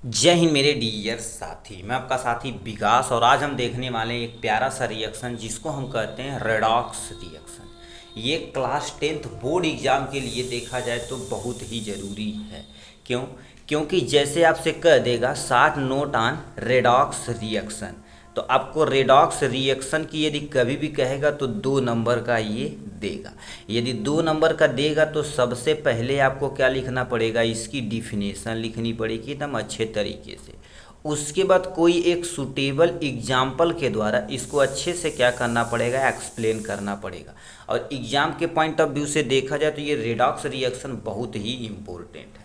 जय हिंद मेरे डियर साथी। मैं आपका साथी विकास और आज हम देखने वाले हैं एक प्यारा सा रिएक्शन जिसको हम कहते हैं रेडॉक्स रिएक्शन। ये क्लास 10th बोर्ड एग्ज़ाम के लिए देखा जाए तो बहुत ही ज़रूरी है। क्यों? क्योंकि जैसे आपसे कह देगा 60 नोट ऑन रेडॉक्स रिएक्शन, तो आपको रेडॉक्स रिएक्शन की यदि कभी भी कहेगा तो 2 नंबर का ये देगा। यदि 2 नंबर का देगा तो सबसे पहले आपको क्या लिखना पड़ेगा, इसकी डिफिनेशन लिखनी पड़ेगी एकदम अच्छे तरीके से। उसके बाद कोई एक सूटेबल एग्जाम्पल के द्वारा इसको अच्छे से क्या करना पड़ेगा, एक्सप्लेन करना पड़ेगा। और एग्जाम के पॉइंट ऑफ व्यू से देखा जाए तो ये रेडॉक्स रिएक्शन बहुत ही इम्पोर्टेंट है।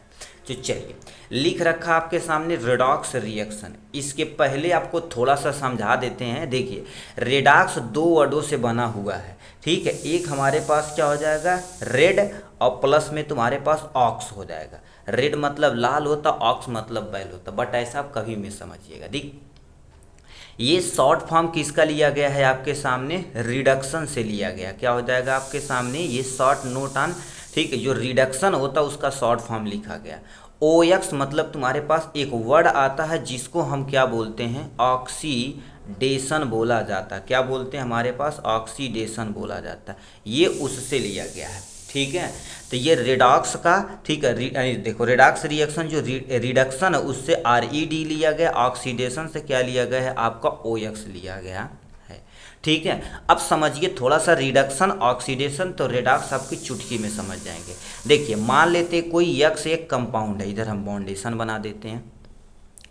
तो चलिए, लिख रखा आपके सामने रेडॉक्स रिएक्शन। इसके पहले आपको थोड़ा सा समझा देते हैं। देखिए, रेडॉक्स 2 वर्डों से बना हुआ है, ठीक है। एक हमारे पास क्या हो जाएगा, रेड, और प्लस में तुम्हारे पास ऑक्स हो जाएगा। रेड मतलब लाल होता, ऑक्स मतलब बैल होता, बट ऐसा आप कभी में समझिएगा। देख, ये शॉर्ट फॉर्म किसका लिया गया है आपके सामने, रिडक्शन से लिया गया। क्या हो जाएगा आपके सामने, ये शॉर्ट नोट ऑन, ठीक है। जो रिडक्शन होता है उसका शॉर्ट फॉर्म लिखा गया। ओ एक्स मतलब तुम्हारे पास एक वर्ड आता है जिसको हम क्या बोलते हैं, ऑक्सीडेशन बोला जाता है। क्या बोलते हैं, हमारे पास ऑक्सीडेशन बोला जाता है। ये उससे लिया गया है, ठीक है। तो ये रेडॉक्स का, ठीक है, देखो रेडॉक्स रिएक्शन जो रिडक्शन है उससे आर ई डी लिया गया, ऑक्सीडेशन से क्या लिया गया है आपका ओ एक्स लिया गया है, ठीक है। अब समझिए थोड़ा सा, रिडक्शन ऑक्सीडेशन तो रेडॉक्स आपकी चुटकी में समझ जाएंगे। देखिए, मान लेते कोई यक्स एक कंपाउंड है, इधर हम बाउंडेशन बना देते हैं।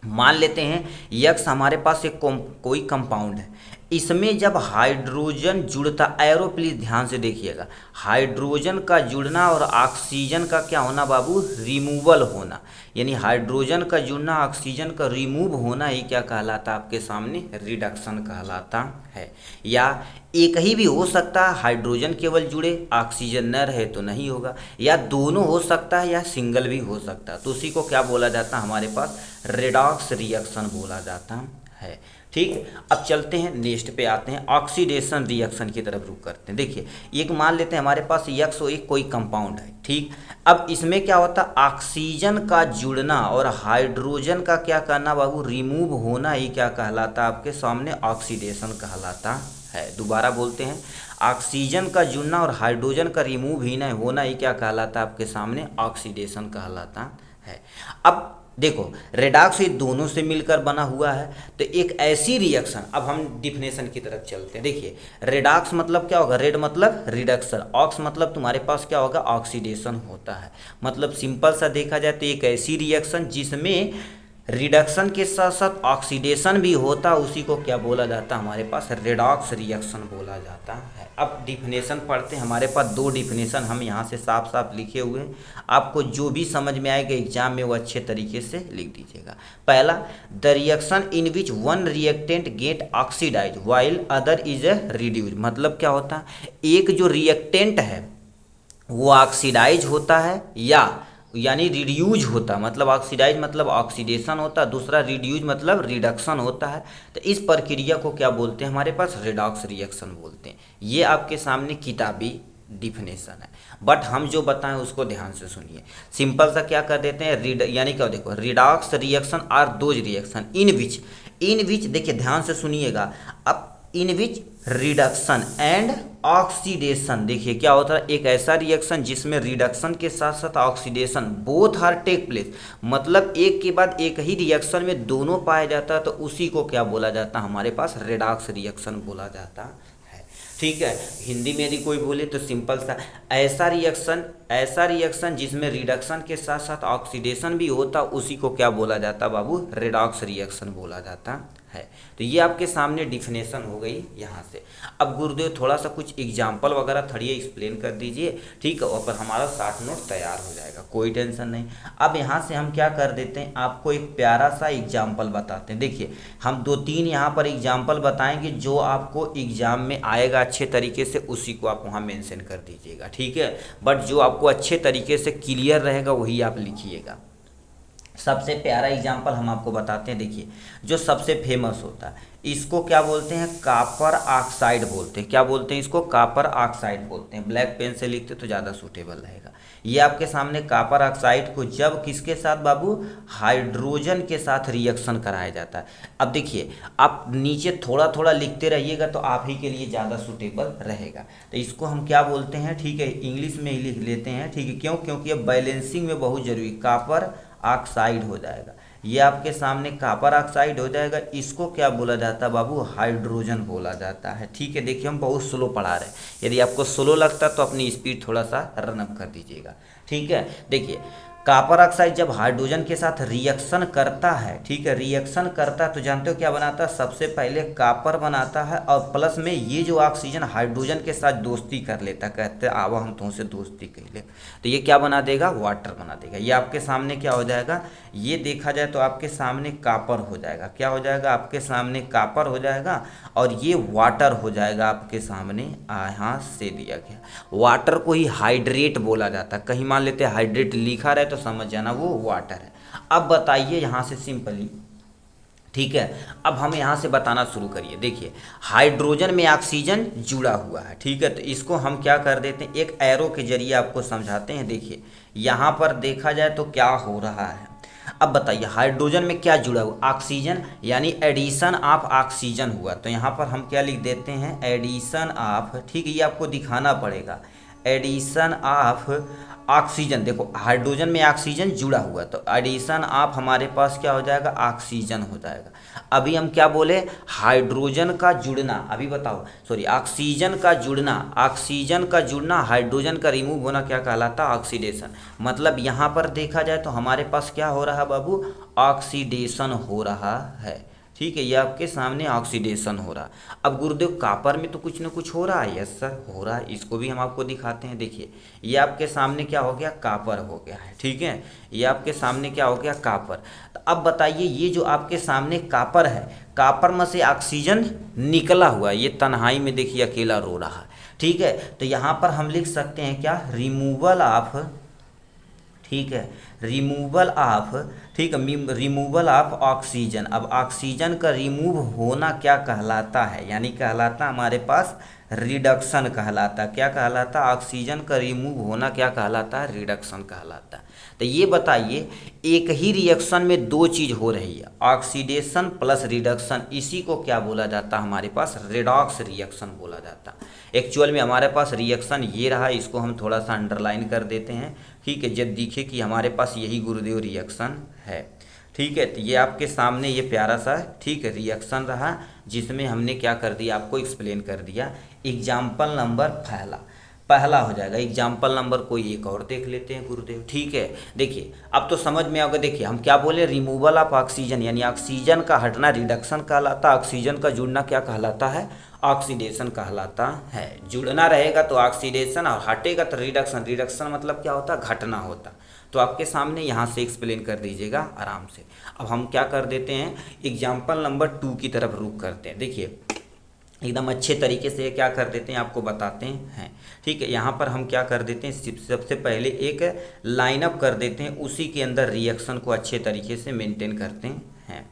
मान लेते हैं यक्स हमारे पास एक कोई कंपाउंड है। इसमें जब हाइड्रोजन जुड़ता, एरो प्लीज ध्यान से देखिएगा, हाइड्रोजन का जुड़ना और ऑक्सीजन का क्या होना बाबू, रिमूवल होना। यानी हाइड्रोजन का जुड़ना, ऑक्सीजन का रिमूव होना ही क्या कहलाता है आपके सामने, रिडक्शन कहलाता है। या एक ही भी हो सकता है, हाइड्रोजन केवल जुड़े ऑक्सीजन न रहे तो नहीं होगा, या दोनों हो सकता है, या सिंगल भी हो सकता है। तो उसी को क्या बोला जाता है हमारे पास, रेडॉक्स रिएक्शन बोला जाता है, ठीक। अब चलते हैं नेक्स्ट पे आते हैं, ऑक्सीडेशन रिएक्शन की तरफ रुख करते हैं। देखिए, एक मान लेते हैं हमारे पास यक्स एक कोई कंपाउंड है, ठीक। अब इसमें क्या होता है, ऑक्सीजन का जुड़ना और हाइड्रोजन का क्या करना बाबू, रिमूव होना ही क्या कहलाता है आपके सामने, ऑक्सीडेशन कहलाता है। दोबारा बोलते हैं, ऑक्सीजन का जुड़ना और हाइड्रोजन का रिमूव ही ना होना ही क्या कहलाता है आपके सामने, ऑक्सीडेशन कहलाता है। अब देखो, रेडॉक्स ये दोनों से मिलकर बना हुआ है, तो एक ऐसी रिएक्शन, अब हम डिफिनेशन की तरफ चलते हैं। देखिए, रेडॉक्स मतलब क्या होगा, रेड मतलब रिडक्शन, ऑक्स मतलब तुम्हारे पास क्या होगा, ऑक्सीडेशन होता है। मतलब सिंपल सा देखा जाए तो एक ऐसी रिएक्शन जिसमें रिडक्शन के साथ साथ ऑक्सीडेशन भी होता, उसी को क्या बोला जाता है हमारे पास, रेडॉक्स रिएक्शन बोला जाता है। अब डिफिनेशन पढ़ते हैं। हमारे पास 2 डिफिनेशन हम यहाँ से साफ साफ लिखे हुए हैं, आपको जो भी समझ में आएगा एग्जाम में वो अच्छे तरीके से लिख दीजिएगा। पहला, the reaction in which one reactant get oxidise while other is reduce. मतलब क्या होता है, एक जो रिएक्टेंट है वो ऑक्सीडाइज होता है, या यानी रिड्यूज होता, मतलब ऑक्सीडाइज मतलब ऑक्सीडेशन होता, दूसरा रिड्यूज मतलब रिडक्शन होता है। तो इस प्रक्रिया को क्या बोलते हैं हमारे पास, रेडॉक्स रिएक्शन बोलते हैं। ये आपके सामने किताबी डिफिनेशन है, बट हम जो बताएं उसको ध्यान से सुनिए। सिंपल सा क्या कर देते हैं, यानी क्या, देखो, redox reaction are those reaction in which देखिए ध्यान से सुनिएगा। अब in which reduction and oxidation, देखिए क्या होता है, एक ऐसा रिएक्शन जिसमें रिडक्शन के साथ साथ oxidation both are take place, मतलब एक के बाद एक ही रिएक्शन में दोनों पाया जाता है, तो उसी को क्या बोला जाता है हमारे पास, रेडॉक्स रिएक्शन बोला जाता है, ठीक है। हिंदी में यदि कोई बोले तो सिंपल सा, ऐसा रिएक्शन जिसमें रिडक्शन के साथ साथ ऑक्सीडेशन भी होता, उसी को क्या बोला जाता बाबू, रेडॉक्स रिएक्शन बोला जाता है। तो ये आपके सामने डिफिनेशन हो गई यहाँ से। अब गुरुदेव थोड़ा सा कुछ एग्जाम्पल वगैरह थोड़ी एक्सप्लेन कर दीजिए, ठीक है, और पर हमारा 60 नोट तैयार हो जाएगा, कोई टेंशन नहीं। अब यहाँ से हम क्या कर देते हैं, आपको एक प्यारा सा एग्जाम्पल बताते हैं। देखिए, हम 2-3 यहाँ पर एग्जाम्पल बताएंगे जो आपको एग्जाम में आएगा अच्छे तरीके से, उसी को आप वहाँ मेंशन कर दीजिएगा, ठीक है। बट जो आपको अच्छे तरीके से क्लियर रहेगा वही आप लिखिएगा। सबसे प्यारा एग्जाम्पल हम आपको बताते हैं। देखिए जो सबसे फेमस होता है इसको क्या बोलते हैं, कॉपर ऑक्साइड बोलते हैं। क्या बोलते हैं इसको, कॉपर ऑक्साइड बोलते हैं। ब्लैक पेन से लिखते तो ज़्यादा सूटेबल रहेगा। ये आपके सामने कॉपर ऑक्साइड को जब किसके साथ बाबू, हाइड्रोजन के साथ रिएक्शन कराया जाता है। अब देखिए आप नीचे थोड़ा थोड़ा लिखते रहिएगा तो आप ही के लिए ज़्यादा सूटेबल रहेगा। तो इसको हम क्या बोलते हैं, ठीक है, इंग्लिश में ही लिख लेते हैं, ठीक है। क्यों, क्योंकि अब बैलेंसिंग में बहुत जरूरी, कॉपर ऑक्साइड हो जाएगा। ये आपके सामने कॉपर ऑक्साइड हो जाएगा। इसको क्या बोला जाता है बाबू, हाइड्रोजन बोला जाता है, ठीक है। देखिए हम बहुत स्लो पढ़ा रहे हैं, यदि आपको स्लो लगता तो अपनी स्पीड थोड़ा सा रन अप कर दीजिएगा, ठीक है। देखिए कॉपर ऑक्साइड जब हाइड्रोजन के साथ रिएक्शन करता है, ठीक है, रिएक्शन करता है तो जानते हो क्या बनाता है, सबसे पहले कॉपर बनाता है और प्लस में ये जो ऑक्सीजन हाइड्रोजन के साथ दोस्ती कर लेता, कहते हैं आवा हम तुमसे दोस्ती कर ले, तो ये क्या बना देगा, वाटर बना देगा। ये आपके सामने क्या हो जाएगा, ये देखा जाए तो आपके सामने कॉपर हो जाएगा। क्या हो जाएगा, आपके सामने कॉपर हो जाएगा और ये वाटर हो जाएगा आपके सामने। यहाँ से दिया गया वाटर को ही हाइड्रेट बोला जाता है। कहीं मान लेते हैं हाइड्रेट लिखा रहे तो समझ जाना वो वाटर है। अब बताइए यहाँ से सिंपली, ठीक है, अब हम यहाँ से बताना शुरू करिए। देखिए हाइड्रोजन में ऑक्सीजन जुड़ा हुआ है, ठीक है, तो इसको हम क्या कर देते हैं, एक एरो के जरिए आपको समझाते हैं। देखिए यहाँ पर देखा जाए तो क्या हो रहा है। अब बताइए हाइड्रोजन में क्या जुड़ा हुआ, ऑक्सीजन, यानी एडिशन ऑफ ऑक्सीजन हुआ। तो यहाँ पर हम क्या लिख देते हैं, एडिशन ऑफ, ठीक है, ये आपको दिखाना पड़ेगा, एडिशन ऑफ ऑक्सीजन। देखो हाइड्रोजन में ऑक्सीजन जुड़ा हुआ तो एडिशन ऑफ हमारे पास क्या हो जाएगा, ऑक्सीजन हो जाएगा। अभी हम क्या बोले, हाइड्रोजन का जुड़ना, अभी बताओ, सॉरी, ऑक्सीजन का जुड़ना, ऑक्सीजन का जुड़ना, हाइड्रोजन का रिमूव होना क्या कहलाता, ऑक्सीडेशन। मतलब यहाँ पर देखा जाए तो हमारे पास क्या हो रहा है बाबू, ऑक्सीडेशन हो रहा है, ठीक है। ये आपके सामने ऑक्सीडेशन हो रहा। अब गुरुदेव कॉपर में तो कुछ ना कुछ हो रहा है, यस सर हो रहा है, इसको भी हम आपको दिखाते हैं। देखिए ये आपके सामने क्या हो गया, कॉपर हो गया है, ठीक है, ये आपके सामने क्या हो गया, कॉपर। तो अब बताइए ये जो आपके सामने कॉपर है, कॉपर में से ऑक्सीजन निकला हुआ है, ये तन्हाई में देखिए अकेला रो रहा है, ठीक है। तो यहाँ पर हम लिख सकते हैं क्या, रिमूवल ऑफ, ठीक है, रिमूवल ऑफ, ठीक है, रिमूवल ऑफ ऑक्सीजन। अब ऑक्सीजन का रिमूव होना क्या कहलाता है, यानी कहलाता हमारे पास रिडक्शन कहलाता। क्या कहलाता, ऑक्सीजन का रिमूव होना क्या कहलाता है, रिडक्शन कहलाता। तो ये बताइए एक ही रिएक्शन में दो चीज़ हो रही है, ऑक्सीडेशन प्लस रिडक्शन, इसी को क्या बोला जाता है, हमारे पास रेडॉक्स रिएक्शन बोला जाता है। एक्चुअल में हमारे पास रिएक्शन ये रहा, इसको हम थोड़ा सा अंडरलाइन कर देते हैं, ठीक है, जब दिखे कि हमारे पास यही गुरुदेव रिएक्शन है, ठीक है। तो ये आपके सामने ये प्यारा सा, ठीक है, रिएक्शन रहा जिसमें हमने क्या कर दिया, आपको एक्सप्लेन कर दिया। एग्जाम्पल नंबर पहला हो जाएगा। एग्जाम्पल नंबर कोई एक और देख लेते हैं गुरुदेव, ठीक है। देखिए अब तो समझ में आएगा। देखिए हम क्या बोले, रिमूवल ऑफ ऑक्सीजन, यानी ऑक्सीजन का हटना रिडक्शन कहलाता, ऑक्सीजन का जुड़ना क्या कहलाता है, ऑक्सीडेशन कहलाता है। जुड़ना रहेगा तो ऑक्सीडेशन और हटेगा तो रिडक्शन। रिडक्शन मतलब क्या होता है, घटना होता। तो आपके सामने यहाँ से एक्सप्लेन कर दीजिएगा आराम से। अब हम क्या कर देते हैं, एग्जाम्पल नंबर 2 की तरफ रुख करते हैं। देखिए एकदम अच्छे तरीके से क्या कर देते हैं, आपको बताते हैं, ठीक है। यहाँ पर हम क्या कर देते हैं, सबसे पहले एक लाइनअप कर देते हैं, उसी के अंदर रिएक्शन को अच्छे तरीके से मेंटेन करते हैं,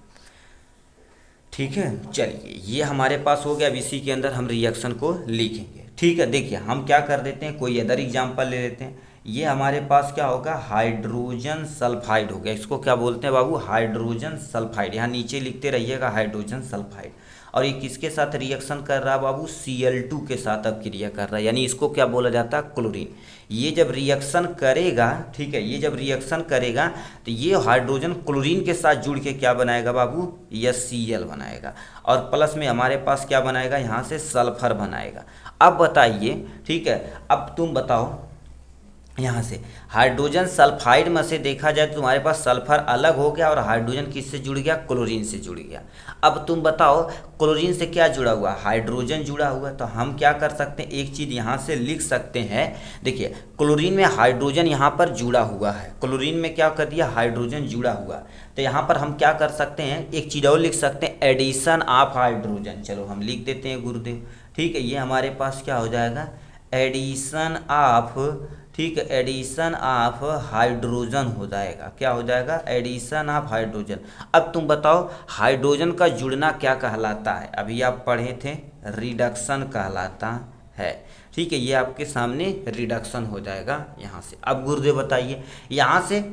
ठीक है। चलिए ये हमारे पास हो गया, अब इसी के अंदर हम रिएक्शन को लिखेंगे, ठीक है। देखिए हम क्या कर देते हैं, कोई अदर एग्जाम्पल ले लेते हैं। ये हमारे पास क्या होगा, हाइड्रोजन सल्फाइड हो गया। इसको क्या बोलते हैं बाबू, हाइड्रोजन सल्फाइड। यहाँ नीचे लिखते रहिएगा हाइड्रोजन सल्फाइड। और ये किसके साथ रिएक्शन कर रहा है बाबू, Cl2 के साथ अब क्रिया कर रहा है, यानी इसको क्या बोला जाता है, क्लोरीन। ये जब रिएक्शन करेगा, ठीक है, ये जब रिएक्शन करेगा तो ये हाइड्रोजन क्लोरीन के साथ जुड़ के क्या बनाएगा बाबू, यह Cl बनाएगा और प्लस में हमारे पास क्या बनाएगा, यहाँ से सल्फर बनाएगा। अब बताइए, ठीक है, अब तुम बताओ, यहाँ से हाइड्रोजन सल्फाइड में से देखा जाए तो तुम्हारे पास सल्फर अलग हो गया और हाइड्रोजन किससे जुड़ गया, क्लोरीन से जुड़ गया। अब तुम बताओ क्लोरीन से क्या जुड़ा हुआ, हाइड्रोजन जुड़ा हुआ। तो हम क्या कर सकते हैं, एक चीज़ यहाँ से लिख सकते हैं। देखिए क्लोरीन में हाइड्रोजन यहाँ पर जुड़ा हुआ है, क्लोरीन में क्या कर दिया, हाइड्रोजन जुड़ा हुआ। तो यहाँ पर हम क्या कर सकते हैं, एक चीज़ और लिख सकते हैं, एडिशन ऑफ हाइड्रोजन। चलो हम लिख देते हैं गुरुदेव, ठीक है। ये हमारे पास क्या हो जाएगा, एडिशन ऑफ, ठीक है, एडिशन ऑफ हाइड्रोजन हो जाएगा, क्या हो जाएगा, एडिशन ऑफ हाइड्रोजन। अब तुम बताओ हाइड्रोजन का जुड़ना क्या कहलाता है, अभी आप पढ़े थे रिडक्शन कहलाता है। ठीक है, ये आपके सामने रिडक्शन हो जाएगा यहाँ से। अब गुरुदेव बताइए, यहाँ से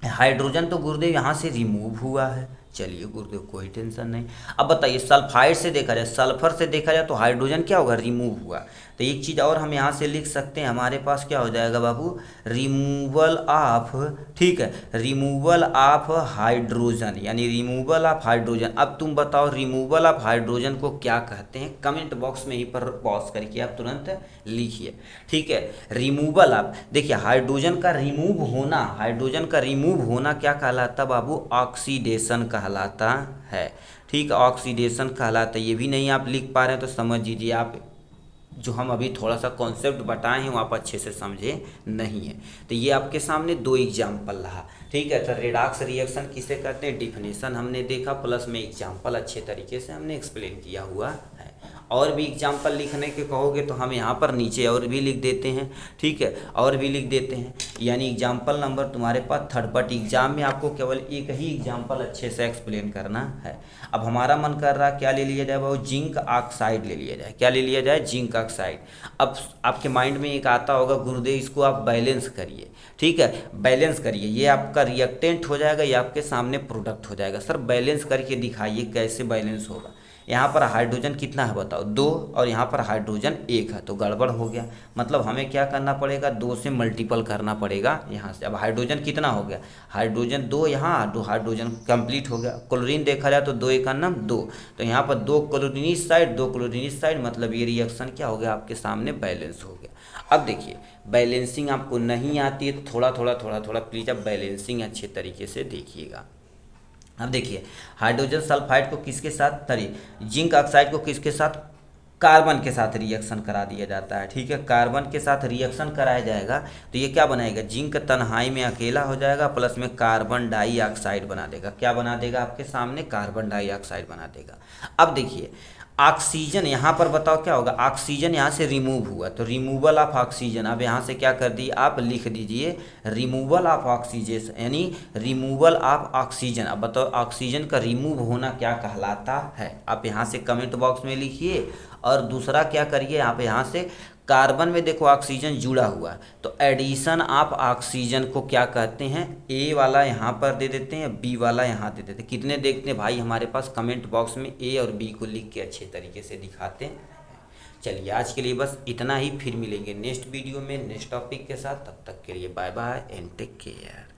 हाइड्रोजन तो गुरुदेव यहाँ से रिमूव हुआ है, चलिए गुरुदेव कोई टेंशन नहीं। अब बताइए सल्फाइड से देखा जाए, सल्फर से देखा जाए तो हाइड्रोजन क्या होगा, रिमूव हुआ। तो एक चीज़ और हम यहाँ से लिख सकते हैं, हमारे पास क्या हो जाएगा बाबू, रिमूवल ऑफ, ठीक है, रिमूवल ऑफ हाइड्रोजन, यानी रिमूवल ऑफ हाइड्रोजन। अब तुम बताओ रिमूवल ऑफ हाइड्रोजन को क्या कहते हैं, कमेंट बॉक्स में ही पर पॉज करके आप तुरंत लिखिए। ठीक है, रिमूवल ऑफ, देखिए हाइड्रोजन का रिमूव होना, हाइड्रोजन का रिमूव होना क्या कहलाता बाबू, ऑक्सीडेशन कहलाता है। ठीक, ऑक्सीडेशन कहलाता है। ये भी नहीं आप लिख पा रहे हैं तो समझ लीजिए आप जो हम अभी थोड़ा सा कॉन्सेप्ट बताए हैं वो आप अच्छे से समझे नहीं है। तो ये आपके सामने दो एग्जाम्पल रहा। ठीक है, तो रेडॉक्स रिएक्शन किसे कहते हैं, डिफिनेशन हमने देखा, प्लस में एग्जाम्पल अच्छे तरीके से हमने एक्सप्लेन किया हुआ है। और भी एग्जाम्पल लिखने के कहोगे तो हम यहाँ पर नीचे और भी लिख देते हैं। ठीक है, और भी लिख देते हैं, यानी एग्जाम्पल नंबर तुम्हारे पास थर्ड, बट एग्जाम में आपको केवल एक ही एग्जाम्पल अच्छे से एक्सप्लेन करना है। अब हमारा मन कर रहा क्या ले लिया जाए वो, जिंक ऑक्साइड ले लिया जाए। क्या ले लिया जाए, जिंक ऑक्साइड। अब आपके माइंड में एक आता होगा गुरुदेव इसको आप बैलेंस करिए। ठीक है, बैलेंस करिए, ये आपका रिएक्टेंट हो जाएगा, ये आपके सामने प्रोडक्ट हो जाएगा। सर बैलेंस करके दिखाइए कैसे बैलेंस होगा। यहाँ पर हाइड्रोजन कितना है बताओ, 2, और यहाँ पर हाइड्रोजन 1 है, तो गड़बड़ हो गया। मतलब हमें क्या करना पड़ेगा, 2 से मल्टीपल करना पड़ेगा यहाँ से। अब हाइड्रोजन कितना हो गया, हाइड्रोजन 2, यहाँ 2 हाइड्रोजन कंप्लीट हो गया। क्लोरीन देखा जाए तो 2 1 नम 2, तो यहाँ पर 2 क्लोरीन इस साइड, 2 क्लोरीन इस साइड, मतलब ये रिएक्शन क्या हो गया आपके सामने, बैलेंस हो गया। अब देखिए बैलेंसिंग आपको नहीं आती है तो थोड़ा थोड़ा प्लीज़ आप बैलेंसिंग अच्छे तरीके से देखिएगा। अब देखिए हाइड्रोजन सल्फाइड को किसके साथ, सॉरी जिंक ऑक्साइड को किसके साथ, कार्बन के साथ रिएक्शन करा दिया जाता है। ठीक है, कार्बन के साथ रिएक्शन कराया जाएगा तो ये क्या बनाएगा, जिंक तन्हाई में अकेला हो जाएगा, प्लस में कार्बन डाइऑक्साइड बना देगा। क्या बना देगा आपके सामने, कार्बन डाइऑक्साइड बना देगा। अब देखिए ऑक्सीजन यहाँ पर बताओ क्या होगा, ऑक्सीजन यहाँ से रिमूव हुआ तो रिमूवल ऑफ ऑक्सीजन। अब यहाँ से क्या कर दिए आप, लिख दीजिए रिमूवल ऑफ ऑक्सीजन, यानी रिमूवल ऑफ ऑक्सीजन। अब बताओ ऑक्सीजन का रिमूव होना क्या कहलाता है, आप यहाँ से कमेंट बॉक्स में लिखिए। और दूसरा क्या करिए, आप यहाँ से कार्बन में देखो ऑक्सीजन जुड़ा हुआ है तो एडिशन ऑफ ऑक्सीजन को क्या कहते हैं, ए वाला यहाँ पर दे देते हैं, बी वाला यहाँ दे देते हैं। कितने देखते हैं भाई हमारे पास, कमेंट बॉक्स में ए और बी को लिख के अच्छे तरीके से दिखाते हैं। चलिए आज के लिए बस इतना ही, फिर मिलेंगे नेक्स्ट वीडियो में नेक्स्ट टॉपिक के साथ। तब तक के लिए bye bye and take care.